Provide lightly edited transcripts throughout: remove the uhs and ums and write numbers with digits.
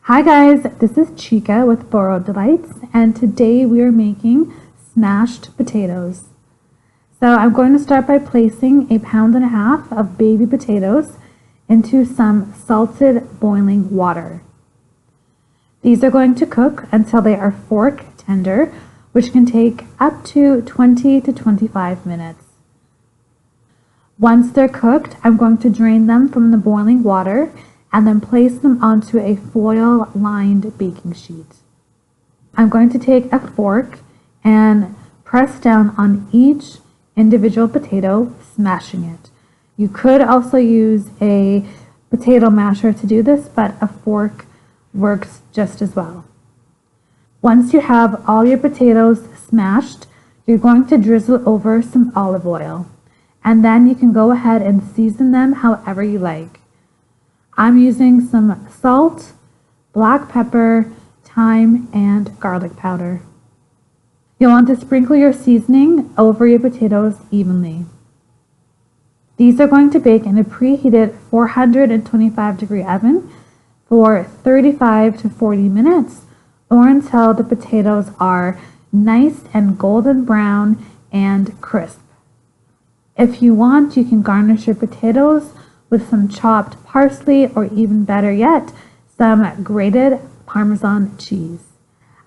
Hi guys, this is Chika with Borrowed Delights, and today we are making smashed potatoes. So I'm going to start by placing 1.5 pounds of baby potatoes into some salted boiling water. These are going to cook until they are fork tender, which can take up to 20 to 25 minutes. Once they're cooked, I'm going to drain them from the boiling water and then place them onto a foil-lined baking sheet. I'm going to take a fork and press down on each individual potato, smashing it. You could also use a potato masher to do this, but a fork works just as well. Once you have all your potatoes smashed, you're going to drizzle over some olive oil, and then you can go ahead and season them however you like. I'm using some salt, black pepper, thyme, and garlic powder. You'll want to sprinkle your seasoning over your potatoes evenly. These are going to bake in a preheated 425-degree oven for 35 to 40 minutes or until the potatoes are nice and golden brown and crisp. If you want, you can garnish your potatoes with some chopped parsley, or even better yet, some grated Parmesan cheese.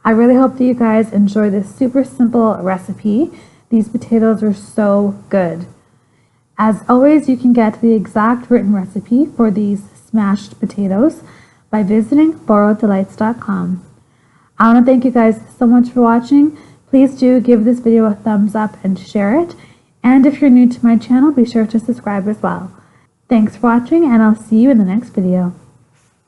I really hope that you guys enjoy this super simple recipe. These potatoes are so good. As always, you can get the exact written recipe for these smashed potatoes by visiting borroweddelights.com. I want to thank you guys so much for watching. Please do give this video a thumbs up and share it. And if you're new to my channel, be sure to subscribe as well. Thanks for watching, and I'll see you in the next video.